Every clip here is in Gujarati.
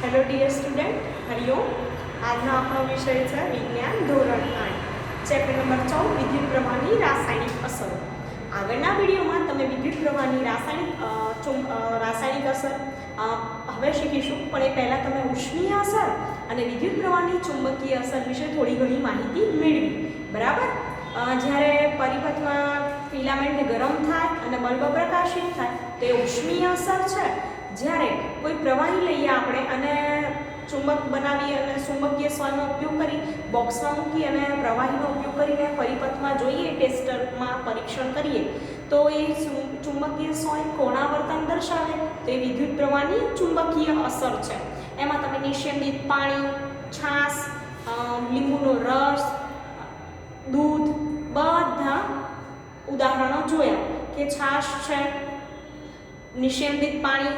Hello dear student, Hariom. આજનો આપણો વિષય છે વિજ્ઞાન ધોરણ 8, ચેપ્ટર નંબર 14, વિદ્યુત પ્રવાહની રાસાયણિક અસરો. આગળના વિડીયોમાં તમે વિદ્યુત પ્રવાહની રાસાયણિક અસર હવે શીખીશું, પણ એ પહેલાં તમે ઉષ્મીય અસર અને વિદ્યુત પ્રવાહની ચુંબકીય અસર વિશે થોડી ઘણી માહિતી મેળવી. બરાબર. જ્યારે પરિપથમાં ફિલામેન્ટ ગરમ થાય અને બલ્બ પ્રકાશિત થાય તે ઉષ્મીય અસર છે. જ્યારે કોઈ પ્રવાહી લઈએ આપણે અને ચુંબક બનાવી અને ચુંબકીય સોયનો ઉપયોગ કરી બોક્સમાં મૂકી અને પ્રવાહીનો ઉપયોગ કરીને પરિપથમાં જોઈએ, ટેસ્ટરમાં પરીક્ષણ કરીએ તો એ ચુંબકીય સોય કોણાવર્તન દર્શાવે તો એ વિદ્યુત પ્રવાહની ચુંબકીય અસર છે. એમાં તમે નિસ્યંદિત પાણી, છાશ, લીંબુનો રસ, દૂધ બધા ઉદાહરણો જોયા કે છાશ છે, નિસ્યંદિત પાણી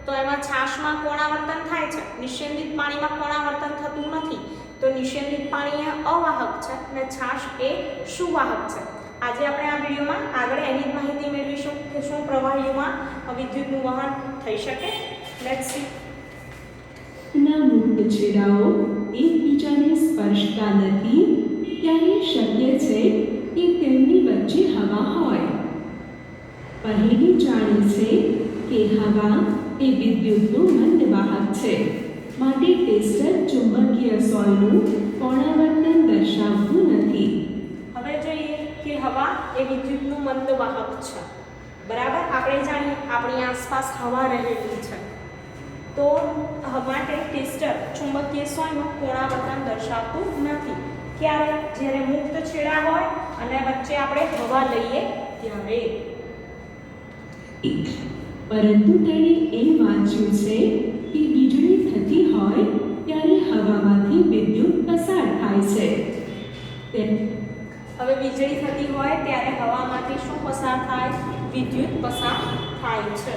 તો એમાં છાશમાં કોણાવર્તન થાય છે, નિસ્યંદિત પાણીમાં કોણાવર્તન થતું નથી. તો નિસ્યંદિત પાણી એ અવાહક છે અને છાશ એ સુવાહક છે. આજે આપણે આ વિડીયોમાં આગળ એની જ માહિતી મેળવીશું કે શું પ્રવાહીઓમાં વિદ્યુતનું વહન થઈ શકે. Let's see. ના મુક્ત છેડાઓ એકબીજાને સ્પર્શતા નથી ત્યારે શક્ય છે કે તેમની વચ્ચે હવા હોય. પહેલી જાણે છે કે હવા એ વિદ્યુતનું મંદ વાહક છે, માટે ટેસ્ટર ચુંબકીય સોયનું કોણાવર્તન દર્શાવતું નથી. હવે જોઈએ કે હવા એ વિદ્યુતનું મંદ વાહક છે. બરાબર. આપણે જાણીએ આપણી આસપાસ હવા રહેલી છે તો માટે ટેસ્ટર ચુંબકીય સોયનું કોણાવર્તન દર્શાવતું નથી. ક્યારે? જ્યારે મુક્ત છેડા હોય અને વચ્ચે આપણે હવા લઈએ ત્યારે. પરંતુ તેણે એ વાંચ્યું છે કે વીજળી થતી હોય ત્યારે હવામાંથી વિદ્યુત પસાર થાય છે. હવે વીજળી થતી હોય ત્યારે હવામાંથી શું પસાર થાય? વિદ્યુત પસાર થાય છે.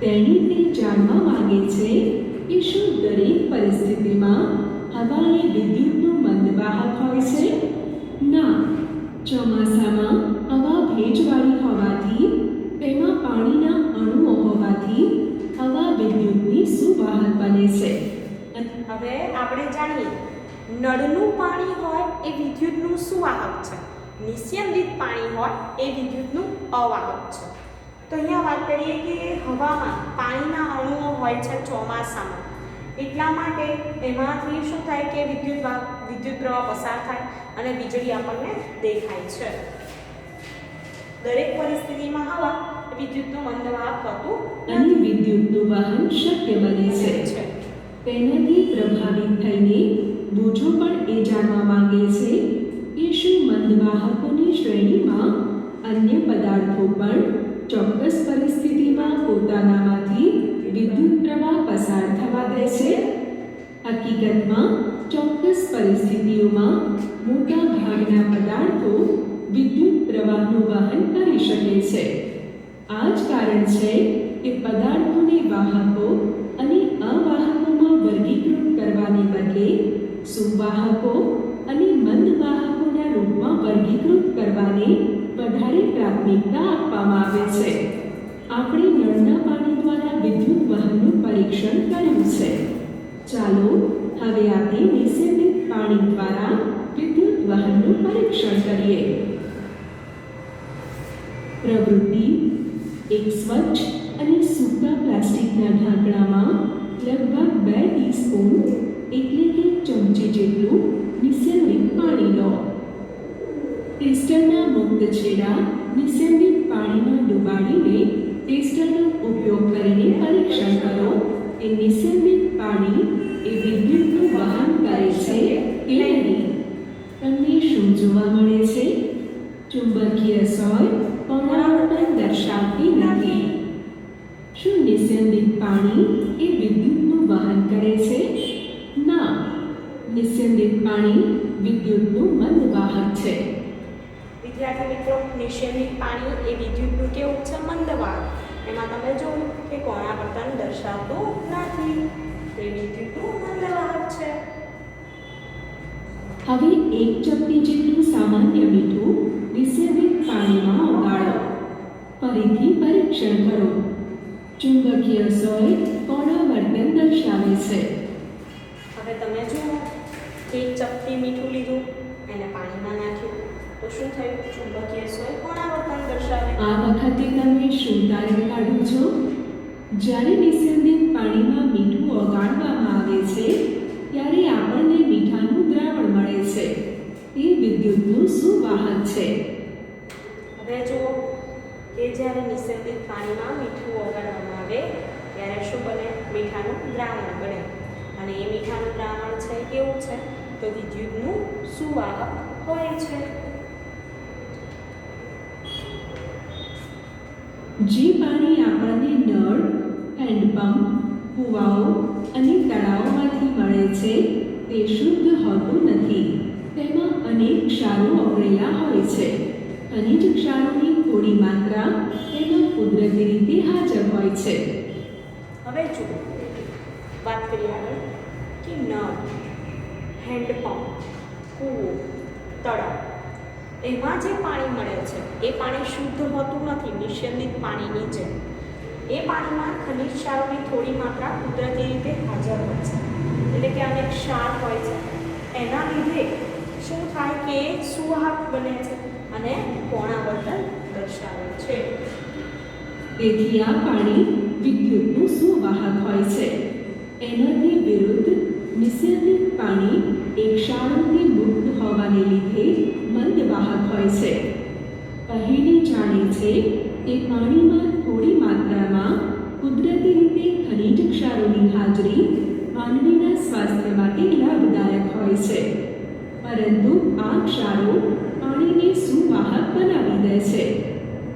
તેણે તે જાણવા માંગે છે કે શું દરેક પરિસ્થિતિમાં હવા એ વિદ્યુતનું મંદવાહક હોય છે? ના. ચોમાસામાં હવા ભેજવાળી હોવાથી તેમાં પાણીના અણુઓ હોવાથી હવા વિદ્યુતની સુવાહક બને છે. હવે આપણે જાણીએ નળનું પાણી હોય એ વિદ્યુતનું સુવાહક છે, નિસ્યંદિત પાણી હોય એ વિદ્યુતનું અવાહક છે. તો અહીંયા વાત કરીએ કે હવામાં પાણીના અણુઓ હોય છે ચોમાસામાં, એટલા માટે એમાંથી શું થાય કે વિદ્યુત પ્રવાહ પસાર થાય અને વીજળી આપણને દેખાય છે. દરેક પરિસ્થિતિમાં હવા વિદ્યુતનું મંદવાહક હોતું અને વિદ્યુતનું વહન શક્ય બને છે. તેનાથી પ્રભાવિત થઈને બુજો પણ એ જાણવા માંગે છે કે શું મંદવાહકોની શ્રેણીમાં અન્ય પદાર્થો પણ ચોક્કસ પરિસ્થિતિમાં પોતાનામાંથી વિદ્યુત પ્રવાહ પસાર થવા દે છે. હકીકતમાં ચોક્કસ પરિસ્થિતિઓમાં મોટા ભાગના પદાર્થો વિદ્યુત પ્રવાહનું વહન કરી શકે છે. આ જ કારણ છે કે પદાર્થોને વાહકો અને અવાહકોમાં વર્ગીકૃત કરવાને બદલે સુવાહકો અને મંદવાહકોના રૂપમાં વર્ગીકૃત કરવાને વધારે પ્રાથમિકતા આપવામાં આવે છે. આપણે નળના પાણી દ્વારા વિદ્યુત વહનનું પરીક્ષણ કર્યું છે. ચાલો હવે આપણે નિસ્યંદિત પાણી દ્વારા વિદ્યુત વહનનું પરીક્ષણ કરીએ. પ્રવૃત્તિ: એક સ્વચ્છ અને સૂકા પ્લાસ્ટિકના ઢાંકણામાં લગભગ 2 ટીસ્પૂન એટલે કે ચમચી જેટલું નિસ્યંદિત પાણી લો. ટેસ્ટરના મુક્ત છેડા નિસ્યંદિત પાણીમાં ડુબાડીને ટેસ્ટરનો ઉપયોગ કરીને પરીક્ષણ કરો કે નિસ્યંદિત પાણી એ વિદ્યુતનું વહન કરે છે કે નહીં. તમને શું જોવા મળે છે? ચુંબકીય સોય કોણાવર્તન દર્શાવતી નથી. શું નિસ્યંદિત પાણી એ વિદ્યુતનું વહન કરે છે? ના. નિસ્યંદિત પાણી વિદ્યુતનું મંદવાહક છે. વિદ્યાર્થી મિત્રો, નિસ્યંદિત પાણી એ વિદ્યુતનું કેવું છે? મંદવાહક. એમાં તમે જોયું કે કોણાવર્તન દર્શાવતું નથી, તે વિદ્યુતનું મંદવાહક છે. હવે 1 ચપટી જેટલું સામાન્ય મીઠું નિસ્યંદિત પાણીમાં ઓગાળો. ફરીથી પરીક્ષણ કરો. ચુંબકીય સોય કોના વર્તન દર્શાવે છે? હવે તમે જુઓ, એક ચપટી મીઠું લીધું, એને પાણીમાં નાખ્યું, તો શું થયું? ચુંબકીય સોય કોના વર્તન દર્શાવે? આ વખતે તમે શું તારણ કાઢો છો? જ્યારે નિસ્યંદિત પાણીમાં મીઠું ઓગાળવામાં આવે છે ત્યારે આપણને મીઠાનું દ્રાવણ મળે છે. તે વિદ્યુતનું સુવાહક છે. હવે જુઓ કે જ્યારે નિસ્યંદિત પાણીમાં મીઠું ઓગાળવામાં આવે ત્યારે શું બને? મીઠાનું દ્રાવણ બને. અને એ મીઠાનું દ્રાવણ છે કેવું છે? તો વિદ્યુતનું સુવાહક હોય છે. જે પાણી આપણને નળ, હેન્ડપંપ, કૂવાઓ અને તળાવોમાંથી મળે છે તે શુદ્ધ હોતું નથી. તેમાં અનેક ક્ષારો ઓગળેલા હોય છે. ખનિજ ક્ષારોની થોડી માત્રા તેમાં કુદરતી રીતે હાજર હોય છે. હવે જુઓ, વાત કરીએ આગળ કે નળ, હેન્ડપંપ, કૂવો, તળાવ, એમાં જે પાણી મળે છે એ પાણી શુદ્ધ હોતું નથી નિસ્યંદિત પાણીની જેમ. એ પાણીમાં ખનિજ ક્ષારોની થોડી માત્રા કુદરતી રીતે હાજર હોય છે. એટલે કે અનેક ક્ષાર હોય છે. એના લીધે શું થાય કે એ સુવાહક બને છે અને કોણાવર્તન દર્શાવે છે. તેથી આ પાણી વિદ્યુતનું સુવાહક હોય છે. એનાથી વિરુદ્ધ નિસ્યંદિત પાણી એક ક્ષારોથી મુક્ત હોવાને લીધે મંદવાહક હોય છે. પહેલી જાણે છે કે પાણીમાં થોડી માત્રામાં કુદરતી રીતે ખનિજ ક્ષારોની હાજરી માનવીના સ્વાસ્થ્ય માટે લાભદાયક હોય છે. પરંતુ આ ક્ષારો પાણીને સુવાહક બનાવી દે છે.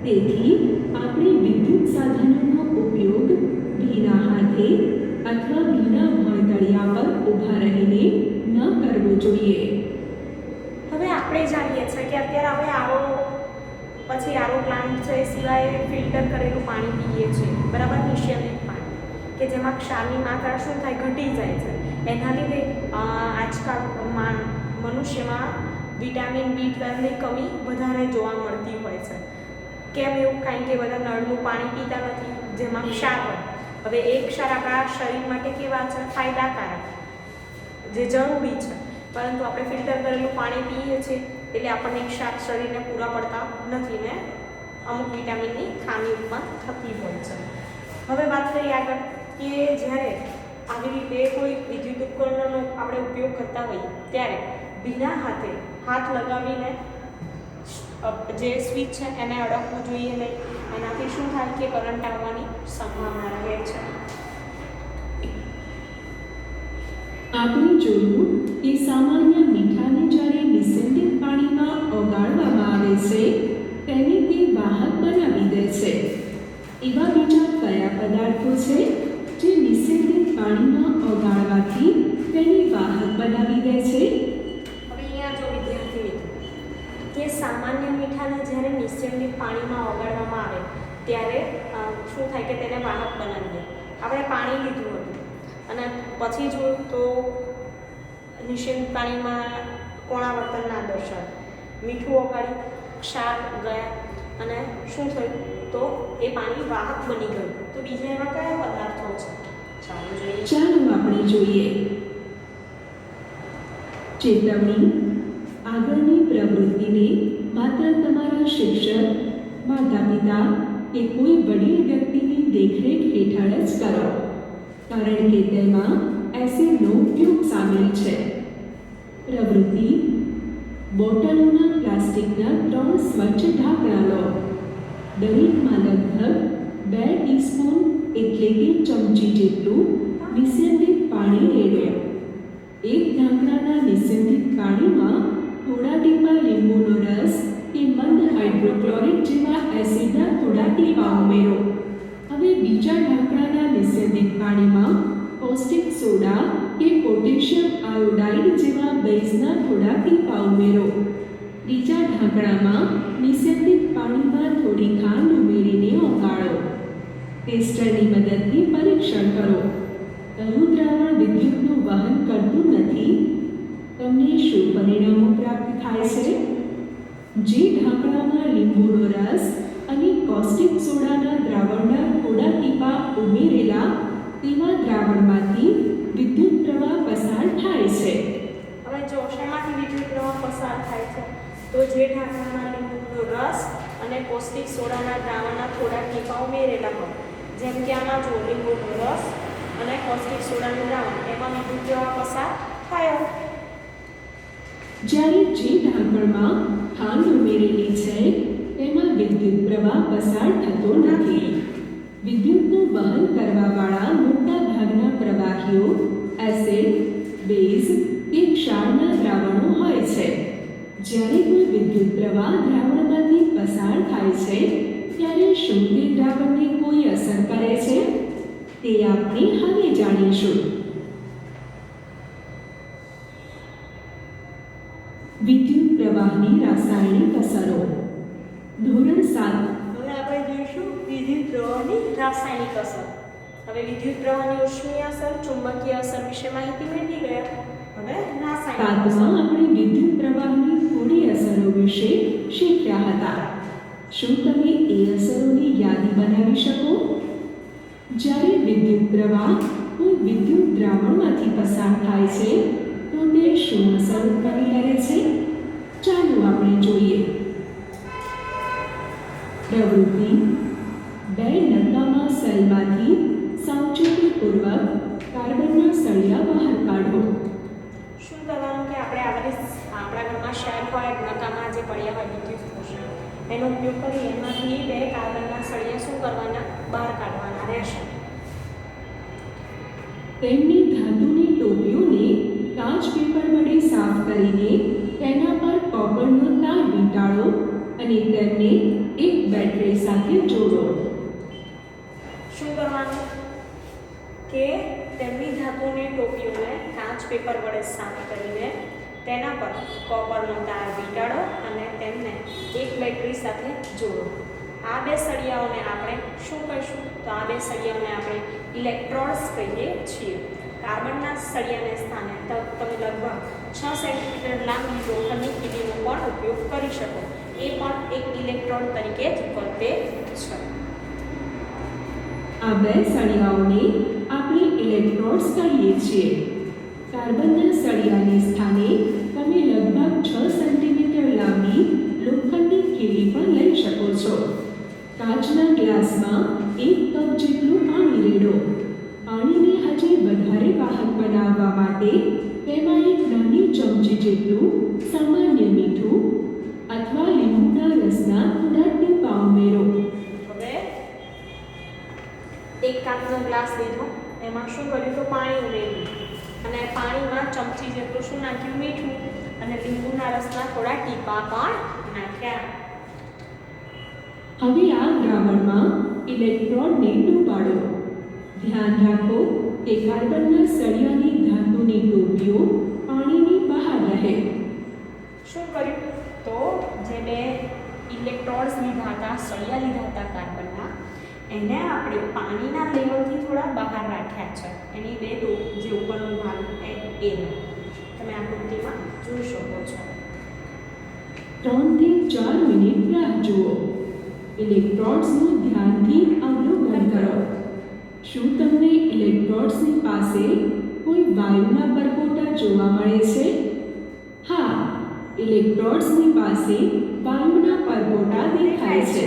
તેથી આપણે વિદ્યુત સાધનોનો ઉપયોગ ભીના હાથે અથવા ભીના ભોંયતળિયા પર ઊભા રહીને ન કરવો જોઈએ. હવે આપણે જાણીએ છીએ કે અત્યારે હવે આરો પછી આરો પ્લાન્ટ છે એ સિવાય ફિલ્ટર કરેલું પાણી પીએ છીએ, બરાબર, નિસ્યંદિત પાણી, કે જેમાં ક્ષારની માત્રા શું થાય? ઘટી જાય છે. એના લીધે આજકાલ મનુષ્યમાં વિટામિન B12ની કમી વધારે જોવા મળતી હોય છે. કેમ એવું? કારણ કે બધા નળનું પાણી પીતા નથી જેમાં ક્ષાર હોય. હવે એ ક્ષાર આપણા શરીર માટે કેવા છે? ફાયદાકારક, જે જરૂરી છે. પરંતુ આપણે ફિલ્ટર કરેલું પાણી પીએ છીએ એટલે આપણને ક્ષાર શરીરને પૂરા પડતા નથી ને અમુક વિટામિનની ખામી ઉત્પન્ન થતી હોય છે. હવે વાત કરીએ આગળ કે જ્યારે આવી રીતે કોઈ વિદ્યુત ઉપકરણોનો આપણે ઉપયોગ કરતા હોઈએ ત્યારે ભીના હાથે હાથ લગાવીને જે સ્વિચ છે એને અડકવું જોઈએ નહીં. એનાથી શું થાય કે કરંટ આવવાની સંભાવના રહે છે. આપણે જોયું કે સામાન્ય મીઠાને જ્યારે નિસ્યંદિત પાણીમાં ઓગાળવામાં આવે છે તેને તે વાહક બનાવી દે છે. એવા બીજા કયા પદાર્થો છે જે નિસ્યંદિત પાણીમાં ઓગાળવાથી તેને વાહક બનાવી દે છે? હવે અહીંયા જો વિદ્યાર્થી મિત્રો કે સામાન્ય મીઠાને જ્યારે નિસ્યંદિત પાણીમાં ઓગાળવામાં આવે ત્યારે શું થાય કે તેને વાહક બનાવી દે. આપણે પાણી લીધું હતું અને પછી જોયું તો નિસ્યંદિત પાણીમાં કોણાવર્તન ના દર્શાવે. મીઠું ઓગાળી, ક્ષાર ગયા અને શું થયું? તો એ પાણી વાહક બની ગયું. તો બીજા એવા કયા પદાર્થો છે? ચાલો આપણે જોઈએ. ચેતવણી: આગળની પ્રવૃત્તિને માત્ર તમારા શિક્ષક, માતા-પિતા કે કોઈ વડીલ વ્યક્તિની દેખરેખ હેઠળ જ કરો, કારણ કે તેમાં એસિડનો ઉપયોગ સામેલ છે. પ્રવૃત્તિ: બોટલોના પ્લાસ્ટિકના 3 સ્વચ્છ ઢાંકણા લો. દરેકમાં લગભગ 2 ટીસ્પૂન એટલે કે ચમચી જેટલું નિસ્યંદિત પાણી રેડો. એક ઢાંકણાના નિસ્યંદિત પાણીમાં થોડા ટીપા લીંબુનો રસ કે મંદ હાઇડ્રોક્લોરિક જેવા એસિડના થોડા ટીપા ઉમેરો. હવે બીજા ઢાંકણાના નિસ્યંદિત પાણીમાં કોસ્ટિક સોડા કે પોટેશિયમ આયોડાઇડ જેવા બેઝના થોડા ટીપા ઉમેરો. ત્રીજા ઢાંકણામાં નિસ્યંદિત પાણીમાં થોડી ખાંડ ઉમેરીને ઓગાળો. ટેસ્ટરની મદદથી પરીક્ષણ કરો. કયું દ્રાવણ વિદ્યુતનું વહન કરતું નથી? તમને શું પરિણામો પ્રાપ્ત થાય છે? જે ઢાંકણામાં લીંબુનો રસ અને કોસ્ટિક સોડાના દ્રાવણના થોડા ટીપા પસાર થાય છે. તો જે ઢાંકણામાં લીંબુનો રસ અને પૌષ્ટિક સોડાના દ્રાવણના થોડા ટીપા ઉમેરેલા હોય, જેમ કે આમાં જો લીંબુનો રસ અને પૌષ્ટિક સોડાનું દ્રાવણ, એમાં વિદ્યુત પ્રવાહ પસાર થયો. જ્યારે જે ઢાંકણમાં ખાંડ ઉમેરેલી છે તેમાં વિદ્યુત પ્રવાહ પસાર થતો નથી. વિદ્યુતનું વહન કરવાવાળા મોટા ભાગના પ્રવાહીઓ એસિડ, બેઝ કે ક્ષારના દ્રાવણો હોય છે. જ્યારે કોઈ વિદ્યુત પ્રવાહ દ્રાવણમાંથી પસાર થાય છે ત્યારે શું તે દ્રાવણને કોઈ અસર કરે છે તે આપણે હવે જાણીશું. વિદ્યુત પ્રવાહની રાસાયણિક અસરો. ધોરણ 7. હવે આપણે જોઈશું વિદ્યુત પ્રવાહની રાસાયણિક અસર. હવે વિદ્યુત પ્રવાહની ઉષ્મીય અસર, ચુંબકીય અસર વિશે માહિતી મેળવી ગયા. હવે રાસાયણિક અસર. 7માં આપણે વિદ્યુત પ્રવાહની થોડી અસરો વિશે શીખ્યા હતા. શું તમે એ અસરોની યાદી બનાવી શકો? જ્યારે વિદ્યુત પ્રવાહ કોઈ વિદ્યુત દ્રાવણમાંથી પસાર થાય છે તો તે શું અસર ઉત્પન્ન કરે છે? ચાલો આપણે જોઈએ. પ્રવૃત્તિ. બે નકામા સેલમાંથી સાવચેતીપૂર્વક કાર્બનના સળિયા બહાર કાઢો. શું કરવાનું કે આપણે આપણા ઘરમાં શેલ હોય, નકામા જે પડ્યા હોય વિદ્યુત કોષો, એનો ઉપયોગ કરી એમાંથી બે કાર્બનના સળિયા શું કરવાના? બહાર કાઢવાના રહેશે. તેમની ધાતુની ટોપીઓને કાચ પેપર વડે સાફ કરીને તેના પર કોપરનો તાર વીંટાળો અને તેમને એક બેટરી સાથે જોડો. શું કરવાનું કે તેમની ધાતુની ટોપીઓને કાચ પેપર વડે સાફ કરીને તેના પર કોપરનો તાર વીંટાળો અને તેમને એક બેટરી સાથે જોડો. આ બે સળિયાઓને આપણે શું કહીશું? તો આ બે સળિયાઓને આપણે ઇલેક્ટ્રોડ્સ કહીએ છીએ. કાર્બનના સળિયાને સ્થાને તમે લગભગ 6 સેન્ટીમીટર લાંબી લોખંડની કીડીનો પણ ઉપયોગ કરી શકો. એ પણ એક ઇલેક્ટ્રોડ તરીકે જ વર્તે છે. આ બે સળિયાઓને આપણે ઇલેક્ટ્રોડ્સ કહીએ છીએ. કાર્બનના સળિયાને સ્થાને તમે લગભગ 6 સેન્ટીમીટર લાંબી લોખંડની કીડી પણ લઈ શકો છો. કાચના ગ્લાસમાં 1 કપ જેટલું પાણી રેડો. પાણીને હજી વધારે વાહક બનાવવા માટે તેમાં એક નાની ચમચી જેટલું સામાન્ય મીઠું અથવા લીંબુના રસના થોડા ટીપા ઉમેરો. હવે એક કાચનો ગ્લાસ લીધો, એમાં શું કર્યું? તો પાણી ઉમેર્યું અને પાણીમાં ચમચી જેટલું શું નાખ્યું? મીઠું અને લીંબુના રસના થોડા ટીપા પણ નાખ્યા. હવે આ દ્રાવણમાં ઇલેક્ટ્રોડને ડૂબાડો. ધ્યાન રાખો કે કાર્બનના સળિયાની ધાતુની ટોપીઓ પાણીની બહાર રહે. શું કર્યું? તો જે બે ઇલેક્ટ્રોડ્સ લીધા હતા, સળિયા લીધા હતા કાર્બનના, એને આપણે પાણીના લેવલથી થોડા બહાર રાખ્યા છે. એની બે જે ઉપરનો ભાગ એને તમે આકૃતિમાં જોઈ શકો છો. 3 થી 4 મિનિટ રાહ જુઓ. ઇલેક્ટ્રોડ્સનું ધ્યાનથી અવલોકન કરો. શું તમને ઇલેક્ટ્રોડ્સની પાસે કોઈ વાયુના પરપોટા જોવા મળે છે? હા, ઇલેક્ટ્રોડ્સની પાસે વાયુના પરપોટા દેખાય છે.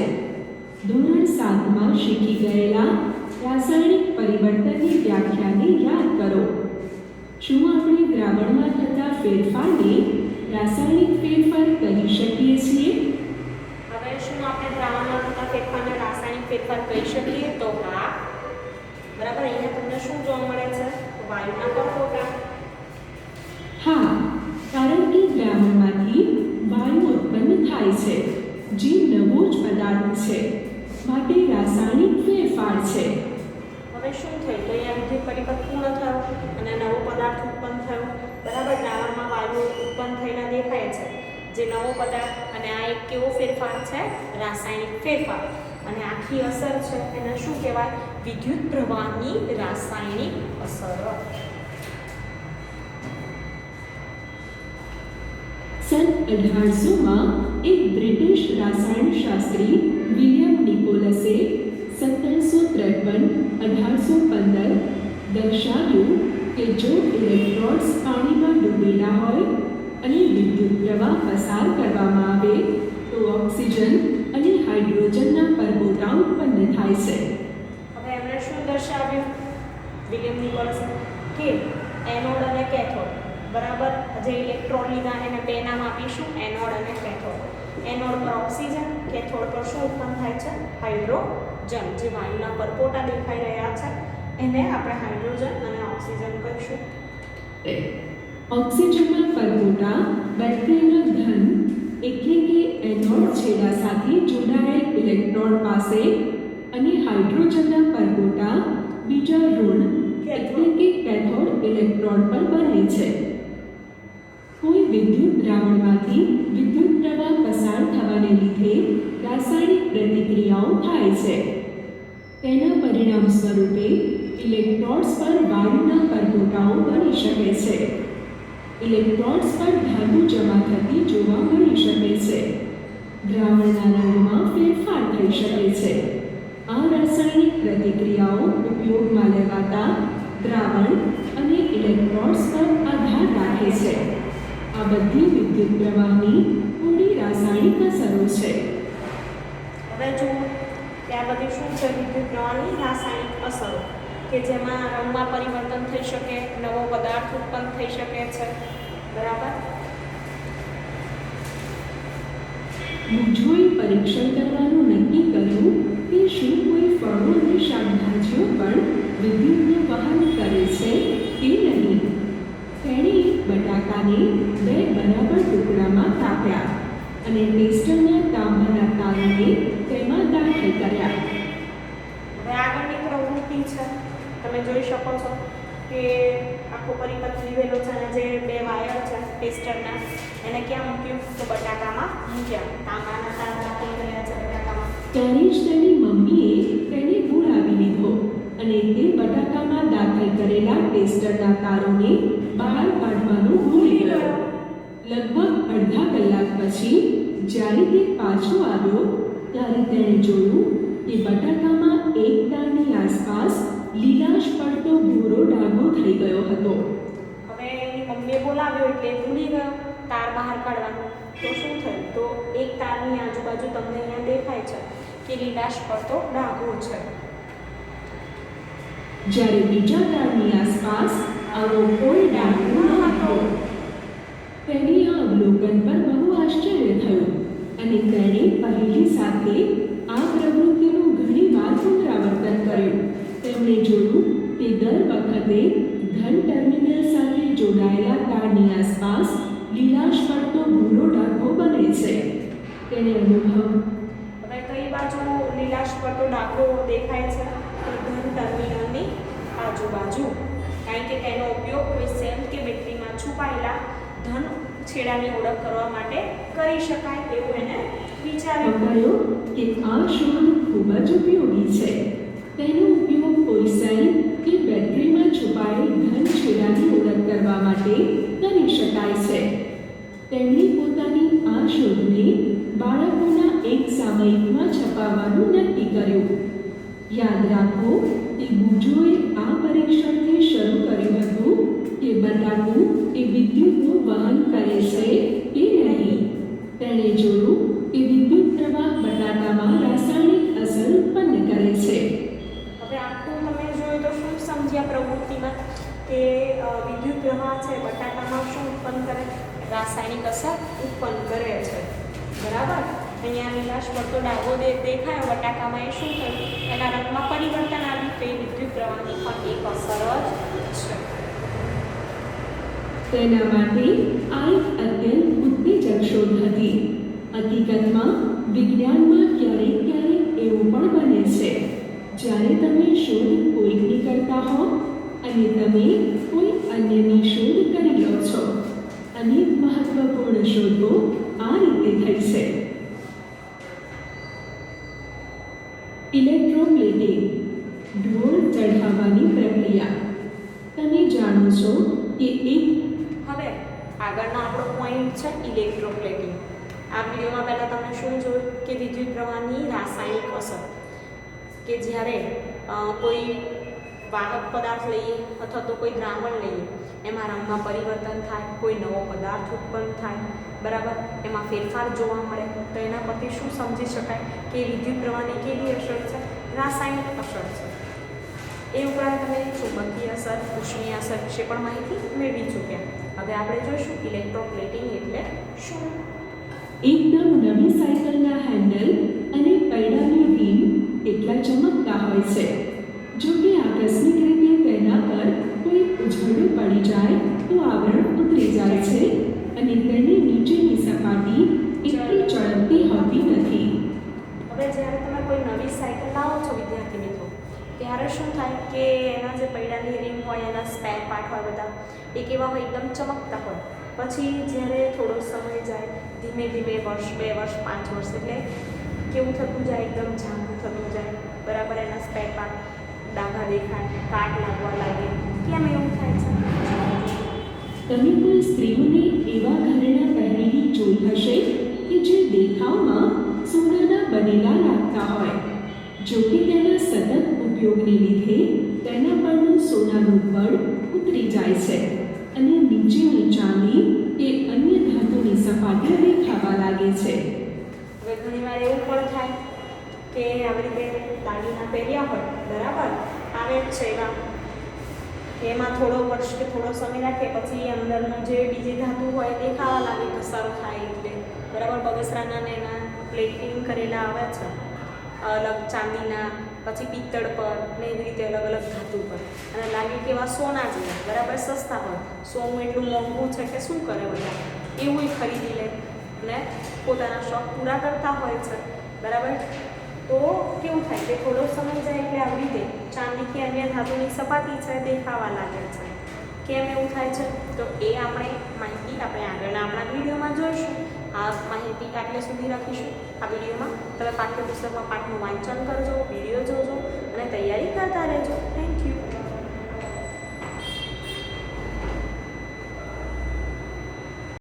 ધોરણ 7માં શીખી ગયેલા રાસાયણિક પરિવર્તનની વ્યાખ્યાને યાદ કરો. શું આપણે દ્રાવણમાં થતા ફેરફારને રાસાયણિક ફેરફાર કહી શકીએ છીએ? હવે શું આપણે દ્રાવણમાં થતા ફેરફારને રાસાયણિક ફેરફાર કહી શકીએ? તો હા. બરાબર. અહીંયા તમને શું જોવા મળે છે? વાયુના પરપોટા. હા, કારણ કે દ્રાવણમાંથી વાયુ ઉત્પન્ન થાય છે, જે નવો જ પદાર્થ છે, માટે રાસાયણિક ફેરફાર છે. હવે શું થયું? તો અહીંયા વિદ્યુત પરિપથ પૂર્ણ થયો અને નવો પદાર્થ ઉત્પન્ન થયો. બરાબર. દ્રાવણમાં વાયુ ઉત્પન્ન થયેલા દેખાય છે, જે નવો પદાર્થ, અને આ એક કેવો ફેરફાર છે? રાસાયણિક ફેરફાર. અને આખી અસર છે એને શું કહેવાય? વિદ્યુત પ્રવાહની રાસાયણિક અસર. સન 1800માં એક બ્રિટિશ રસાયણશાસ્ત્રી વિલિયમ નિકોલસે 1753-1815 દર્શાવ્યું કે જો ઇલેક્ટ્રોડ્સ પાણીમાં ડૂબેલા હોય અને વિદ્યુત પ્રવાહ પસાર કરવામાં આવે તો ઓક્સિજન અને હાઇડ્રોજનના પરપોટા ઉત્પન્ન થાય છે. હવે એમણે શું દર્શાવ્યું વિલિયમ નિકોલસે કે એનોડ અને કેથોડ, બરાબર. જે ઇલેક્ટ્રોન લીધા એને બે નામ આપીશું, એનોડ અને કેથોડ. એનોડ પર ઓક્સિજન, કેથોડ પર શું ઉત્પન્ન થાય છે? હાઇડ્રોજન. જે વાયુના પરપોટા દેખાઈ રહ્યા છે એને આપણે હાઇડ્રોજન અને ઓક્સિજન કહીશું. ઓક્સિજનના પરપોટા બેટરીના ધન એટલે કે એનોડ છેડા સાથે જોડાયેલ ઇલેક્ટ્રોડ પાસે અને હાઇડ્રોજનના પરપોટા બીજા ઋણ એટલે કે કેથોડ ઇલેક્ટ્રોડ પર બને છે. કોઈ વિદ્યુત દ્રાવણમાંથી વિદ્યુત પ્રવાહ પસાર થવાને લીધે રાસાયણિક પ્રતિક્રિયાઓ થાય છે. તેના પરિણામ સ્વરૂપે ઇલેક્ટ્રોડ્સ પર વાયુના પરપોટાઓ બની શકે છે. ઇલેક્ટ્રોડ્સ પર ધાતુ જમા થતી જોવા મળી શકે છે. દ્રાવણના રંગમાં ફેરફાર થઈ શકે છે. આ રાસાયણિક પ્રતિક્રિયાઓ ઉપયોગમાં લેવાતા દ્રાવણ અને ઇલેક્ટ્રોડ્સ પર આધાર રાખે છે. આ બધી વિદ્યુત પ્રવાહની થોડી રાસાયણિક અસરો છે. હવે જુઓ કે આ બધી શું છે? વિદ્યુત પ્રવાહની રાસાયણિક અસરો, કે જેમાં રંગમાં પરિવર્તન થઈ શકે, નવો પદાર્થ ઉત્પન્ન થઈ શકે છે, બરાબર. બુજોએ પરીક્ષણ કરવાનું નક્કી કર્યું કે શું કોઈ ફળો અને શાકભાજીઓ પણ વિદ્યુતનું વહન કરે છે કે નહીં. તેણે બટાકાને બે બરાબર ટુકડામાં કાપ્યા અને ટેસ્ટરના તાંબાના તારને તેમાં દાખલ કર્યા. હવે આગળની પ્રવૃત્તિ છે, તમે જોઈ શકો છો કે આખો પરિપથ લીધેલો છે અને જે બે વાયર છે ટેસ્ટરના એને ક્યાં મૂક્યું? તો બટાકામાં મૂક્યા. તાંબાના તાર દાખલ કર્યા છે બટાકામાં. ત્યારે જ તેની મમ્મીએ તેને બોલાવી લીધો અને તે બટાકામાં દાખલ કરેલા ટેસ્ટરના તારોને બહાર કાઢવાનું ભૂલી ગયો. લગભગ અડધા કલાક પછી જ્યારે તે પાછો આવ્યો ત્યારે તેણે જોયું કે બટાકામાં એક તારની આસપાસ લીલાશ પડતો ભૂરો ડાઘો થઈ ગયો હતો. હવે એની મમ્મીએ બોલાવ્યો એટલે ભૂલી ગયો તાર બહાર કાઢવાનું. તો શું થયું? તો એક તારની આજુબાજુ તમને અહીંયા દેખાય છે કે લીલાશ પડતો ડાઘો છે. જ્યારે બીજા તારની આસપાસ આવો કોઈ ડાઘો ન હતો. તેની આ અવલોકન પર બહુ આશ્ચર્ય થયું અને તેણે પહેલી સાથે આ પ્રવૃત્તિનું ઘણી વાર પુનરાવર્તન કર્યું. તેમણે જોયું કે દર વખતે ધન ટર્મિનલ સાથે જોડાયેલા તારની આસપાસ લીલાશ પડતો ભૂરો ડાઘો બને છે. તેને અનુભવ. હવે કઈ બાજુ લીલાશ પડતો ડાઘો દેખાય છે? તો ધન ટર્મિનલની આજુબાજુ, કારણ કે તેનો ઉપયોગ કોઈ સેલ કે બેટરીમાં છુપાયેલા ધન છેડાની ઓળખ કરવા માટે કરી શકાય એવું એને વિચાર્યું કે આ શોધ ખૂબ જ ઉપયોગી છે. તેનો ઉપયોગ કોઈ સેલ કે બેટરીમાં છુપાયેલ ધન છેડાની ઓળખ કરવા માટે કરી શકાય છે. તેમણે પોતાની આ શોધને બાળકોના એક સામયિકમાં છપાવવાનું નક્કી કર્યું. યાદ રાખો કે બુજોએ આ પરીક્ષણથી શરૂ કર્યું હતું કે બટાકું એ વિદ્યુતનું વહન કરે છે કે નહીં. તેણે જોયું કે વિદ્યુત પ્રવાહ બટાકામાં રાસાયણિક અસર ઉત્પન્ન કરે છે. હવે આખું તમે જોયું તો શું સમજ્યા પ્રવૃત્તિમાં કે વિદ્યુત પ્રવાહ છે બટાકામાં શું ઉત્પન્ન કરે? રાસાયણિક અસર ઉત્પન્ન કરે છે, બરાબર. અહીંયા લીલાશ પડતો ડાઘો દેખાયો બટાકામાં, એ શું થયું? એના રંગમાં પરિવર્તન આવ્યું. તો એ વિદ્યુત પ્રવાહની પણ એક અસર જ છે. તેના માટે આ એક અત્યંત ઉત્તેજક શોધ હતી. હકીકતમાં વિજ્ઞાનમાં ક્યારેક એવું પણ બને છે જ્યારે તમે શોધ કોઈકની કરતા હો અને તમે કોઈ અન્યની શોધ કરી લો છો. અનેક મહત્વપૂર્ણ શોધો આ રીતે થઈ છે. ઇલેક્ટ્રોપ્લેટિંગ, ઢોળ ચઢાવવાની પ્રક્રિયા. તમે જાણો છો કે એક હવે આગળનો આપણો પોઈન્ટ છે ઇલેક્ટ્રોપ્લેટિંગ. આ વિડીયોમાં પહેલાં તમે શું જોયું કે વિદ્યુત પ્રવાહની રાસાયણિક અસર, કે જ્યારે કોઈ વાહક પદાર્થ લઈએ અથવા તો કોઈ દ્રાવણ લઈએ, એમાં રંગમાં પરિવર્તન થાય, કોઈ નવો પદાર્થ ઉત્પન્ન થાય, બરાબર, એમાં ફેરફાર જોવા મળે, તો એના પરથી શું સમજી શકાય કે વિદ્યુત પ્રવાહની કેવી અસર છે? રાસાયણિક અસર છે. એ ઉપરાંત તમે ચુંબકીય અસર, ઉષ્મીય અસર વિશે પણ માહિતી મેળવી ચૂક્યા. હવે આપણે જોઈશું ઇલેક્ટ્રોપ્લેટિંગ એટલે શું. એકદમ નવી સાયકલના હેન્ડલ અને પૈડાની રીમ એટલા ચમકતા હોય છે. જો કે આકસ્મિક રીતે તેના પર કોઈ ઉઝરડું પડી જાય તો આવરણ ઉતરી જાય છે અને તેની નીચેની સપાટી એટલી ચળકતી હોતી નથી. હવે જ્યારે તમે કોઈ નવી સાયકલ લાવો છો વિદ્યાર્થી મિત્રો, ત્યારે શું થાય કે એના જે પૈડાની રીંગ હોય, એના સ્પેર પાર્ટ હોય બધા, એ કેવા હોય? એકદમ ચમકતા હોય. પછી જ્યારે થોડો સમય જાય, ધીમે ધીમે વર્ષ, 2 વર્ષ, 5 વર્ષ, એટલે કેવું થતું જાય? એકદમ જાંબુ થતું જાય, બરાબર. એના સ્પેર પાર્ટ ડાઘા દેખાય, કાટ લાગવા લાગે. કેમ એવું થાય છે? તમે કોઈ સ્ત્રીઓને એવા ઘરેણાં પહેરેલી જોઈ હશે કે જે દેખાવમાં સોનાના બનેલા લાગતા હોય. જો કે તેના સતત ઉપયોગને લીધે તેના પરનું સોનાનું બળ ઉતરી જાય છે અને નીચેની ચાંદી કે અન્ય ધાતુની સપાટી દેખાવા લાગે છે. હવે ઘણીવાર એવું પણ થાય કે આવી રીતે દાગીના પહેર્યા હોય, બરાબર, આવે જ છે એવા, એમાં થોડો વર્ષ કે થોડો સમય રાખે પછી અંદરનો જે બીજી ધાતુ હોય દેખાવા લાગે, ઘસારો થાય એટલે, બરાબર. બગસરાના ને એના પ્લેટિંગ કરેલા આવે છે અલગ ચાંદીના, પછી પિત્તળ પર ને એવી રીતે અલગ અલગ ધાતુ પર, અને લાગે કે એવા સોના જેવા, બરાબર, સસ્તા હોય. સોનું એટલું મોંઘું છે કે શું કરે બધા, એવું ખરીદી લે ને પોતાના શોખ પૂરા કરતા હોય છે, બરાબર. તો કેવું થાય કે થોડો સમય જાય એટલે આવી રીતે ચાંદી કે અન્ય ધાતુની સપાટી છે દેખાવા લાગે છે. કેમ એવું થાય છે? તો એ આપણે માહિતી આપણે આગળના આપણા વિડીયોમાં જોઈશું. આ માહિતી આટલે સુધી રાખીશું. આ વિડીયોમાં તમે પાઠ્યપુસ્તકમાં પાઠનું વાંચન કરજો, વિડીયો જોજો અને તૈયારી કરતા રહેજો. Thank you.